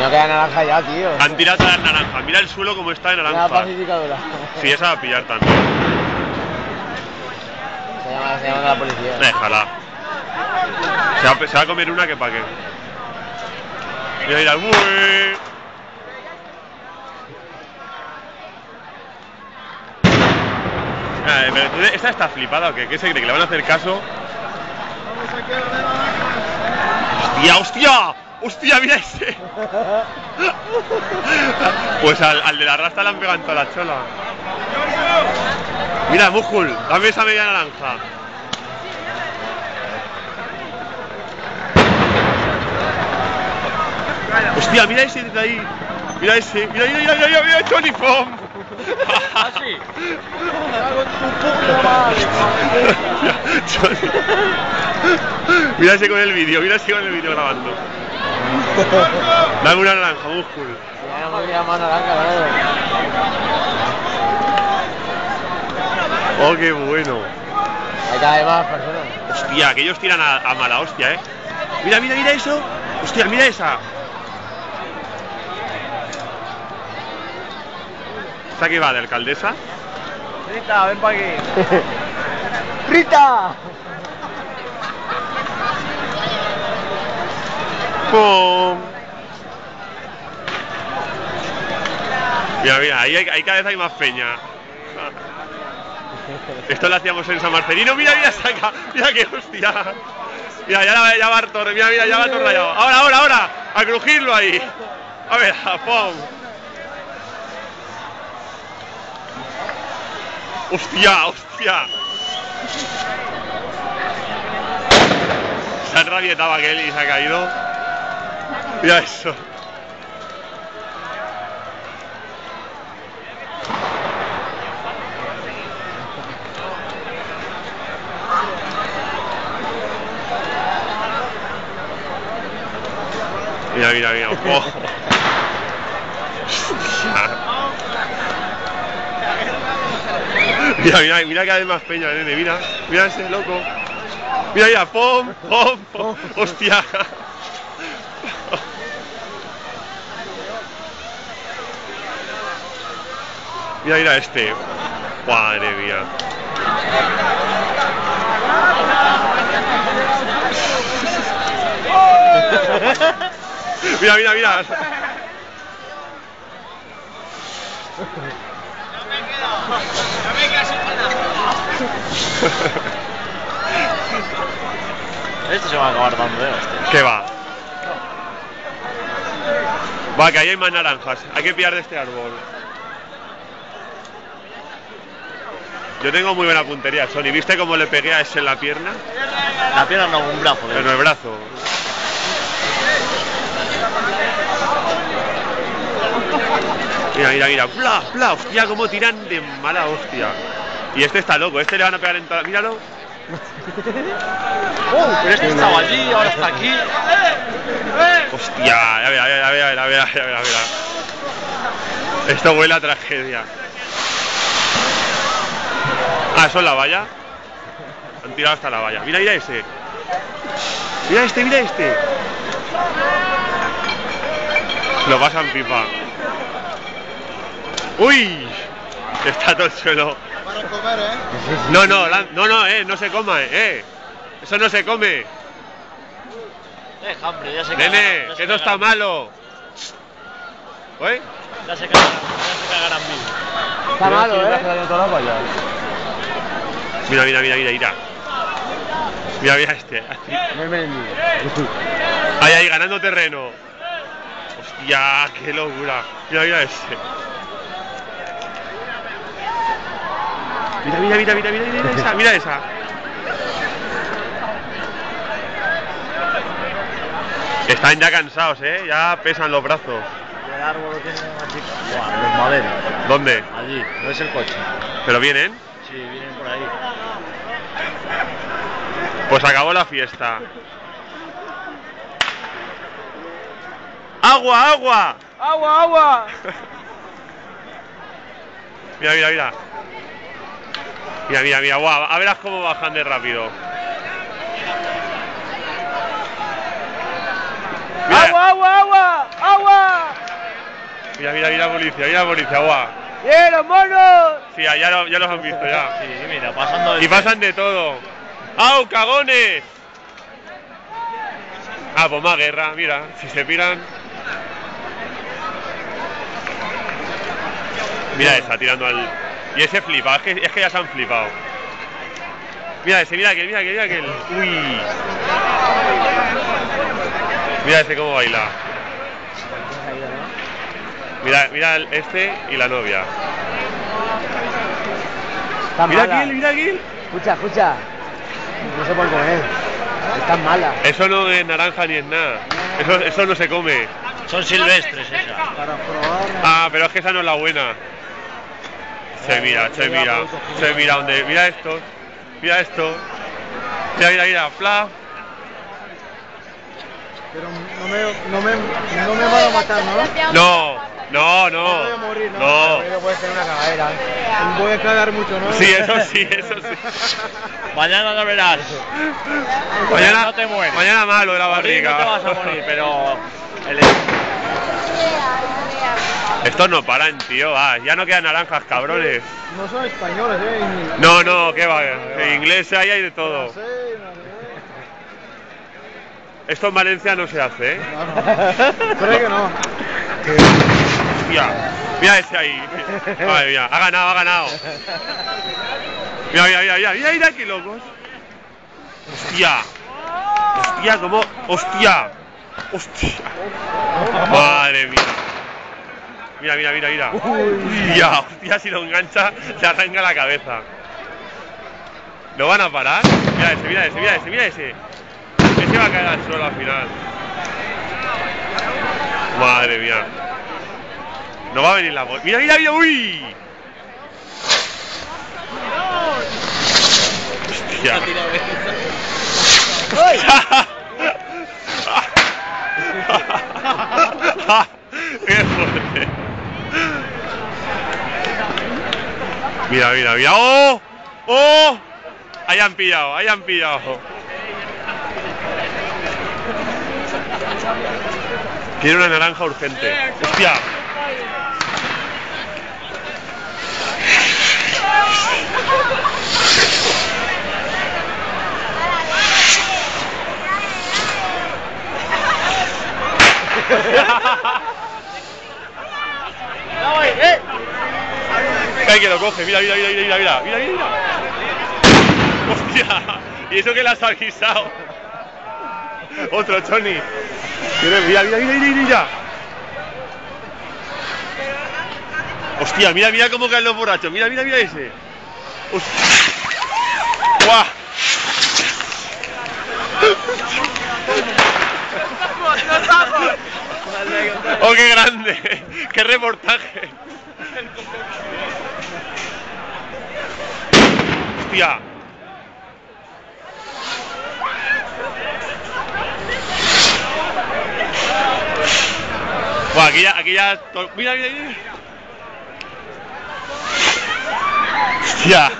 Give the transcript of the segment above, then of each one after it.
no queda naranja ya, tío. Han tirado todas las naranjas. Mira el suelo como está de naranja. Una pacificadora. Sí, esa va a pillar también. Se llama la policía. Déjala. Se va a comer una que pa' qué. Mira, mira. ¡Uy! Pero ¿esta está flipada o qué? ¿Qué se cree? ¿Que le van a hacer caso? ¡Hostia, hostia! ¡Hostia, mira ese! Pues al de la rasta le han pegado en toda la chola. Mira, Mujul, dame esa media naranja. Hostia, mira ese de ahí. Mira ese. Mira, mira, mira, mira, mira, Johnny Fom. ¿Ah, sí? Mira ese con el vídeo, mira ese con el vídeo grabando. Dame una naranja, Músculo. Ya no me queda más naranja, claro. Oh, qué bueno. Hay cada vez más personas. Hostia, aquellos tiran a mala hostia, Mira, mira, mira eso. Hostia, mira esa. ¿Esta qué va, de alcaldesa? Rita, ven pa' aquí. ¡Rita! ¡Pum! Mira, mira, ahí cada vez hay más peña. Esto lo hacíamos en San Marcelino. Mira, mira, saca. Mira qué hostia. Mira, ya va Artor. Mira, mira, ya va Artor rayado. Ahora, ahora, ahora. A crujirlo ahí. A ver, ¡pum! ¡Hostia, hostia! Se ha enrabietado aquel y se ha caído. Mira eso. Mira, mira, mira. Oh. Mira, mira, mira cada vez más peña, nene, mira, mira ese loco. Mira, mira, pom, pom, pom, hostia. Mira, mira este. Madre mía. Mira, mira, mira. Esto se va a acabar dando, hostia. ¿Qué va? Va, que ahí hay más naranjas. Hay que pillar de este árbol. Yo tengo muy buena puntería, Sony. ¿Viste cómo le pegué a ese en la pierna? La pierna no, un brazo. En el brazo. Mira, mira, mira. ¡Pla, pla! Hostia, cómo tiran de mala hostia. Y este está loco. Este le van a pegar en toda... Míralo. Pero este estaba allí, ahora está aquí. Hostia, a ver, a ver, a ver, a ver, a ver, a ver, a ver. Esto huele a tragedia. Ah, ¿eso es la valla? Han tirado hasta la valla. Mira, mira ese. Mira este, mira este. Lo pasan pipa. ¡Uy! Está todo el suelo. Para comer, No, no, no se coma, Eso no se come. Hambre, ya se Nene, que eso está malo. ¿Oye? Ya se cagarán bien. Está malo, Mira, mira, mira, mira, mira. Mira, mira este. Ahí, ahí, ganando terreno. Hostia, qué locura. Mira, mira ese. Mira, mira, mira, mira, mira, mira esa, mira esa. Están ya cansados, ya pesan los brazos. El árbol lo tiene más chico. Los maderos. ¿Dónde? Allí, no es el coche. ¿Pero vienen? Sí, vienen por ahí. Pues acabó la fiesta. ¡Agua, agua! ¡Agua, agua! Mira, mira, mira. Mira, mira, mira, guau, a verás cómo bajan de rápido. Mira. ¡Agua, agua, agua! ¡Agua! mira la policía, guau. los monos! Sí, ya los han visto ya. Sí, mira, pasando Y pasan de todo. ¡Au, cagones! Ah, pues más guerra, mira, si se piran. Mira esa tirando al. Y ese flipa, es que ya se han flipado. Mira ese, mira aquel. Uy. Mira ese cómo baila. Mira este y la novia. Mira aquel. Escucha. No se puede comer. Están malas. Eso no es naranja ni es nada. Eso no se come. Son silvestres esas. Para probar. Ah, pero es que esa no es la buena. Se mira donde. Mira esto. Mira, fla. Pero no me van a matar, ¿no? No. Voy a morir, ¿no? No. Pero puede ser una cagadera. Voy a cagar mucho, ¿no? Sí, eso sí. Mañana lo verás. Mañana no te mueres. Mañana malo de la barriga. No te vas a morir, pero. Estos no paran, tío. Ya no quedan naranjas, cabrones. No son españoles, No, qué va. En inglés hay de todo. Esto en Valencia no se hace, ¿eh? Creo que no. Hostia, mira ese ahí. Madre mía, ha ganado. Mira, qué locos. Hostia, como. Hostia. Madre mía. Mira. Hostia, si lo engancha, se arranca la cabeza. ¿No van a parar? Mira ese. Ese va a caer al suelo al final. Madre mía. No va a venir la policía. Mira, uy. Hostia. Qué fuerte. Mira. ¡Oh! Ahí han pillado. Quiero una naranja urgente. ¡Hostia! ¡Ay, que lo coge! Mira. ¡Hostia! ¿Y eso que le has avisado? Otro, Choni. Mira. Hostia, mira cómo caen los borrachos. Mira ese. Hostia. ¡Guau! ¡Oh, qué grande! ¡Qué reportaje! ¡Hostia! Bueno, aquí ya... Mira. ¡Hostia!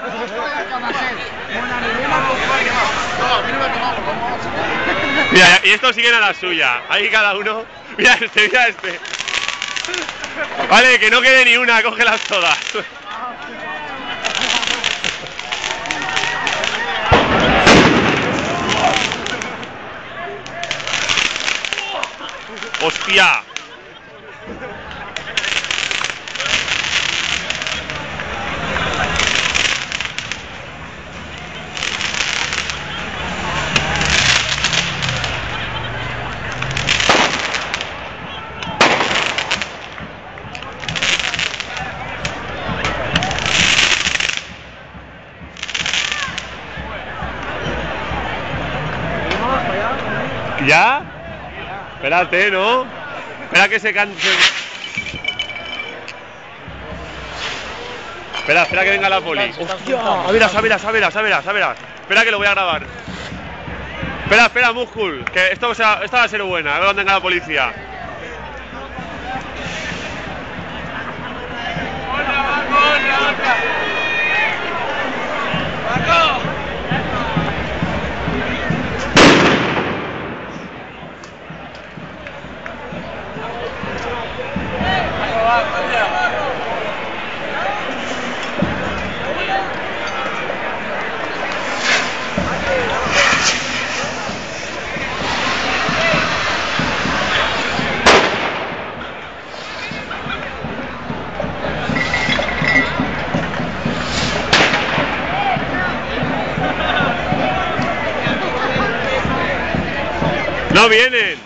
Mira, y estos siguen a la suya. Ahí cada uno... Mira este. Vale, que no quede ni una, cógelas todas. ¡Hostia! ¿Ya? Espérate, ¿no? Espera que se canse. Espera que venga la poli. ¡Hostia! A verás. Espera que lo voy a grabar. Espera, Muscul. Que esta va a ser buena. A ver dónde venga la policía. No vienen.